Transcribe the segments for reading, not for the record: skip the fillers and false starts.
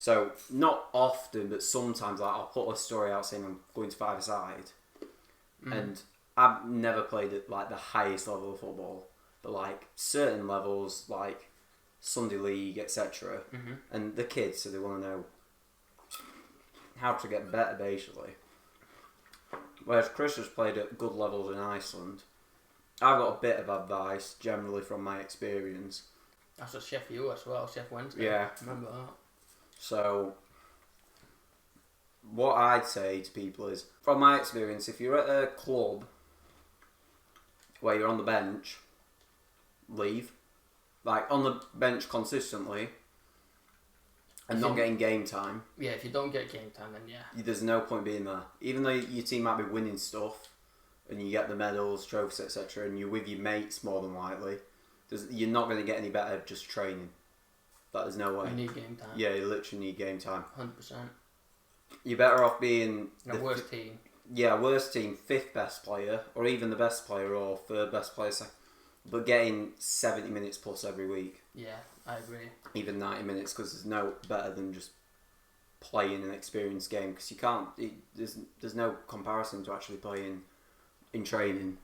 So not often, but sometimes like, I'll put a story out saying I'm going to five-a-side, and I've never played at like the highest level of football, but like certain levels like Sunday League, etc. And the kids, so they want to know how to get better, basically. Whereas Kris has played at good levels in Iceland, I've got a bit of advice generally from my experience. That's a Chef U as well, Chef Wednesday. Yeah. Remember that. So, what I'd say to people is, from my experience, if you're at a club where you're on the bench, leave. Like, on the bench consistently and not getting game time. Yeah, if you don't get game time, then yeah. There's no point being there. Even though your team might be winning stuff and you get the medals, trophies, etc., and you're with your mates more than likely, you're not going to get any better just training. There's no way. You need game time. Yeah, you literally need game time. 100%. You're better off being the worst team. Yeah, worst team, 5th best player, or even the best player, or 3rd best player, but getting 70 minutes plus every week. Yeah, I agree. Even 90 minutes, because there's no better than just playing an experienced game, because you can't. There's no comparison to actually playing in training.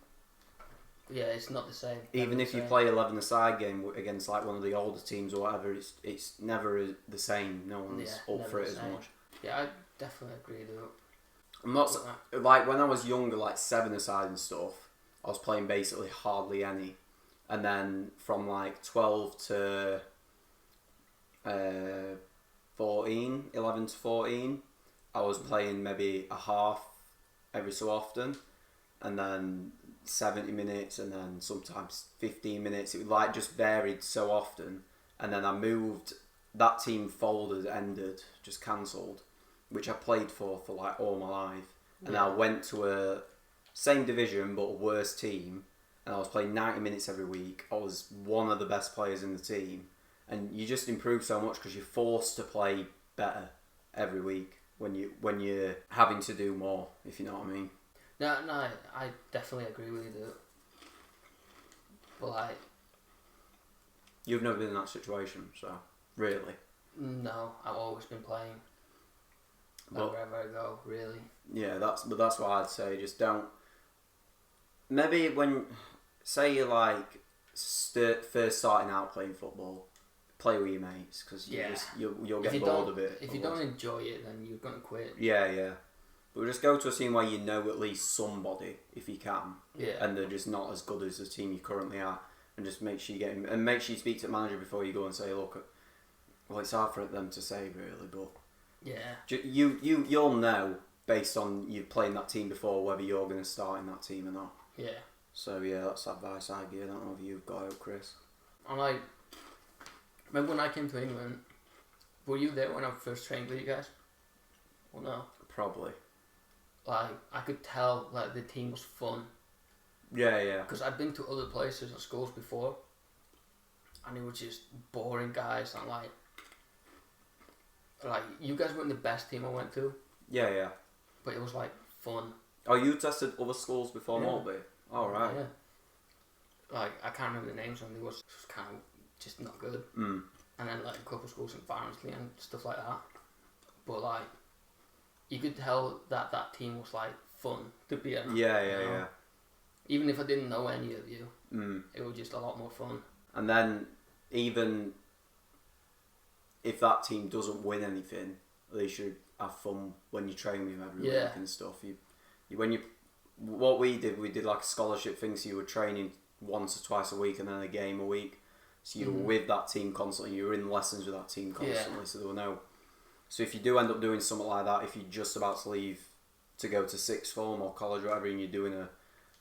Yeah, it's not the same. Even if you play 11-a-side game against like one of the older teams or whatever, it's never the same. No one's up for it as much. Yeah, I definitely agree though. I'm not like when I was younger, like 7-a-side and stuff. I was playing basically hardly any, and then from like 12 to 14, 11 to 14, I was playing maybe a half every so often, and then 70 minutes, and then sometimes 15 minutes. It like just varied so often, and then I moved. That team folded, ended, just cancelled, which I played for like all my life, and I went to a same division but a worse team, and I was playing 90 minutes every week. I was one of the best players in the team, and you just improve so much because you're forced to play better every week when you're having to do more, if you know what I mean. No, I definitely agree with you. But like, you've never been in that situation, so really. No, I've always been playing. Wherever I go, really. Yeah, that's what I'd say. Just don't. Maybe when, say you're like first starting out playing football, play with your mates because you'll get bored of it. If you don't enjoy it, then you're gonna quit. Yeah. But just go to a team where you know at least somebody, if you can. Yeah. And they're just not as good as the team you currently are, and just make sure you get him, and make sure you speak to the manager before you go and say, look, well, it's hard for them to say really, but yeah, you'll know based on you playing that team before whether you're going to start in that team or not. Yeah. So yeah, that's advice I give. I don't know if you've got it, Kris. And like, remember when I came to England? Were you there when I first trained with you guys? Well, no. Probably. Like, I could tell like the team was fun. Yeah. Because I'd been to other places and schools before, and it was just boring guys. And like you guys weren't the best team I went to. Yeah. But it was like fun. Oh, you tested other schools before Maltby? Oh, right. Yeah. Like, I can't remember the names, and it was kind of just not good. Mm. And then like a couple of schools in Barnsley and stuff like that. But like, you could tell that team was like fun to be at. Yeah. Even if I didn't know any of you, it was just a lot more fun. And then even if that team doesn't win anything, at least you have fun when you train with them every week and stuff. What we did like a scholarship thing, so you were training once or twice a week and then a game a week. So you were with that team constantly. You were in lessons with that team constantly. So there were no. So if you do end up doing something like that, if you're just about to leave to go to sixth form or college or whatever, and you're doing a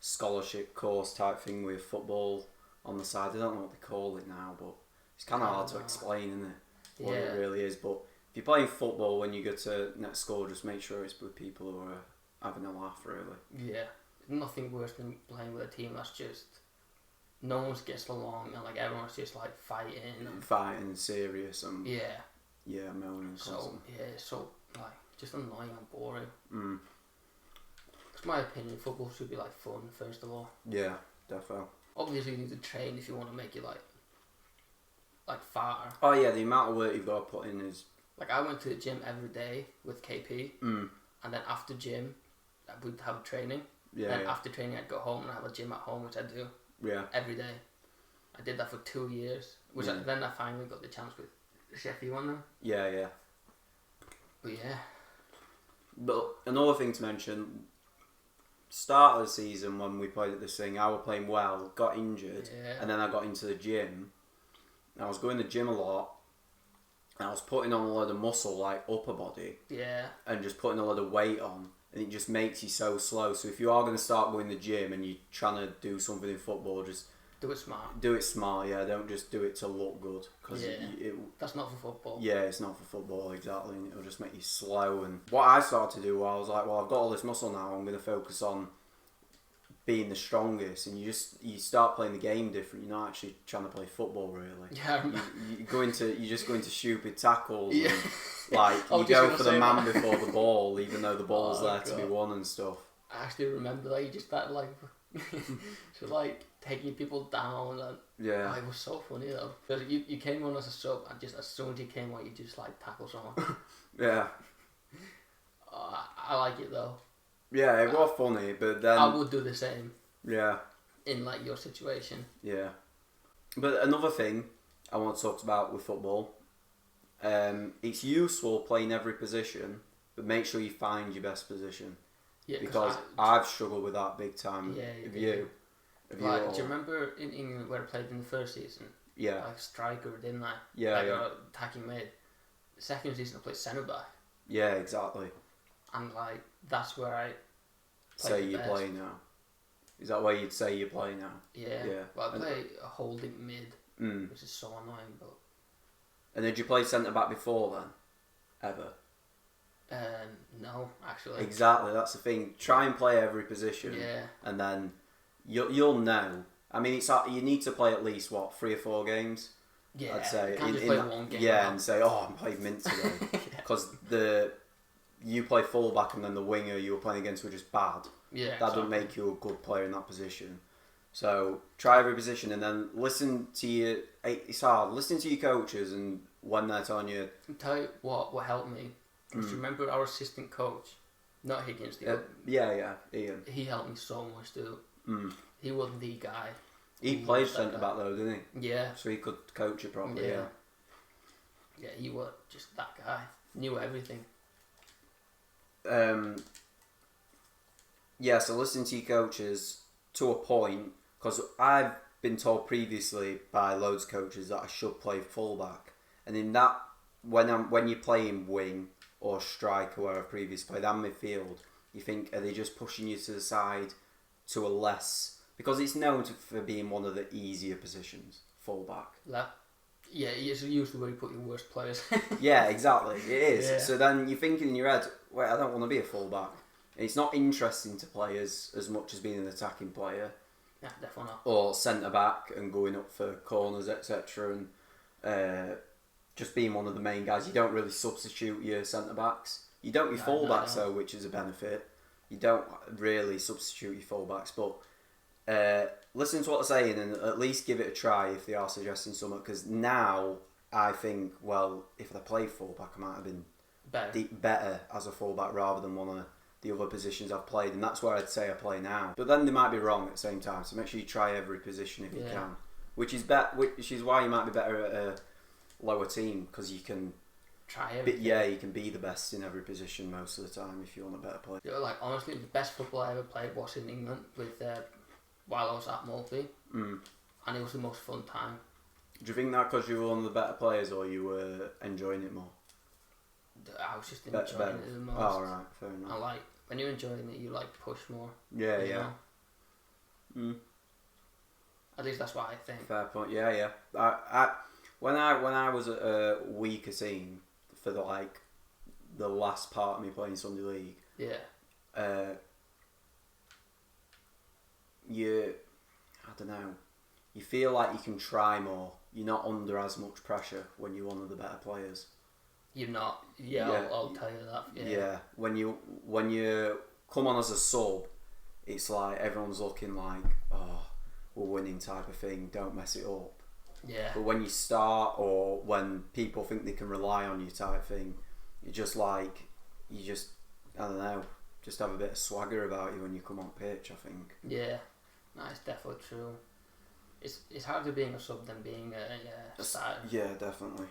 scholarship course type thing with football on the side, I don't know what they call it now, but it's kind of hard to explain, isn't it? What it really is. But if you're playing football when you go to next school, just make sure it's with people who are having a laugh, really. Yeah, nothing worse than playing with a team that's just no one gets along and like everyone's just like fighting serious and moaning constantly. So like just annoying and boring. It's my opinion, football should be like fun first of all. Yeah, definitely. Obviously you need to train if you want to make it like far. Oh yeah, the amount of work you've got to put in is Like, I went to the gym every day with KP, and then after gym, we'd have training. Yeah. Then after training, I'd go home and have a gym at home, which I do. Yeah. Every day. I did that for 2 years, which then I finally got the chance with Sheffield one then. Yeah. But yeah. But another thing to mention, start of the season when we played at this thing, I was playing well, got injured, and then I got into the gym. I was going to the gym a lot, and I was putting on a lot of muscle, like upper body, and just putting a lot of weight on, and it just makes you so slow. So if you are going to start going to the gym and you're trying to do something in football, just do it smart. Do it smart, yeah. Don't just do it to look good, because that's not for football. Yeah, it's not for football, exactly, and it'll just make you slow. And what I started to do, well, I was like, well, I've got all this muscle now, I'm going to focus on being the strongest, and you start playing the game different. You're not actually trying to play football, really. Yeah, you just go into stupid tackles. And, like, you go for the man before the ball, even though the ball's there to be won and stuff. I actually remember that. You just started like so like taking people down, and it was so funny though, because you came on as a sub, and just as soon as you came on, you just like tackle someone. Yeah. I like it though. Yeah, it was funny, but then I would do the same. Yeah. In like your situation. Yeah. But another thing I want to talk about with football, it's useful playing every position, but make sure you find your best position. Yeah, because I've struggled with that big time. Yeah, do you remember in England where I played in the first season? Yeah. Like striker, didn't I? Yeah, like attacking mid. The second season I played centre back. Yeah, exactly. And like that's where I say you play now. Is that where you'd say you play now? Yeah. Well, I play a holding mid, which is so annoying. But and did you play centre back before then? Ever? No, actually. Exactly, that's the thing. Try and play every position. Yeah. And then you'll know. I mean, you need to play at least 3 or 4 games. Yeah. I'd say. You can't just play one game. Yeah, and say, I'm playing mint today, because you play fullback and then the winger you were playing against were just bad. Yeah. That doesn't make you a good player in that position. So try every position, and then listen to your. It's hard. Listen to your coaches, and when they're telling you. I'll tell you what helped me. Because you remember our assistant coach, not Higgins, Ian. He helped me so much too. He wasn't the guy. He played centre back though, didn't he? Yeah. So he could coach you properly. Yeah. Yeah, he was just that guy. Knew everything. Yeah, so listen to your coaches to a point, because I've been told previously by loads of coaches that I should play fullback, and in that when you're playing wing or strike or where I've previously played and midfield, you think, are they just pushing you to the side to a less, because it's known for being one of the easier positions, fullback. Yeah, it's usually where you put your worst players. Yeah, exactly, it is. Yeah. So then you're thinking in your head, wait, I don't want to be a fullback. It's not interesting to play as much as being an attacking player. Yeah, definitely not. Or centre back and going up for corners, etc. And just being one of the main guys. You don't really substitute your centre backs. You don't your fullbacks though, which is a benefit. You don't really substitute your fullbacks, but listen to what they're saying and at least give it a try if they are suggesting something. Because now I think, well, if I played fullback, I might have been better as a fullback rather than one of the other positions I've played, and that's where I'd say I play now. But then they might be wrong at the same time, so make sure you try every position if you can. Which is why you might be better at a lower team, because you can try everything. You can be the best in every position most of the time if you want a better player. Yeah, like honestly, the best football I ever played was in England with while I was at Maltby, and it was the most fun time. Do you think that because you were one of the better players, or you were enjoying it more? I was just enjoying it the most. Oh right, fair enough. I like when you're enjoying it, you like push more. Yeah. At least that's what I think. Fair point. Yeah. I when I was at a weaker team for the last part of me playing Sunday League. Yeah. I don't know. You feel like you can try more. You're not under as much pressure when you're one of the better players. You're not. Yeah. I'll tell you that. Yeah. When you come on as a sub, it's like everyone's looking like, oh, we're winning type of thing. Don't mess it up. Yeah. But when you start, or when people think they can rely on you, type thing, you just I don't know, just have a bit of swagger about you when you come on pitch, I think. Yeah, it's definitely true. It's harder being a sub than being a starter. Yeah, definitely.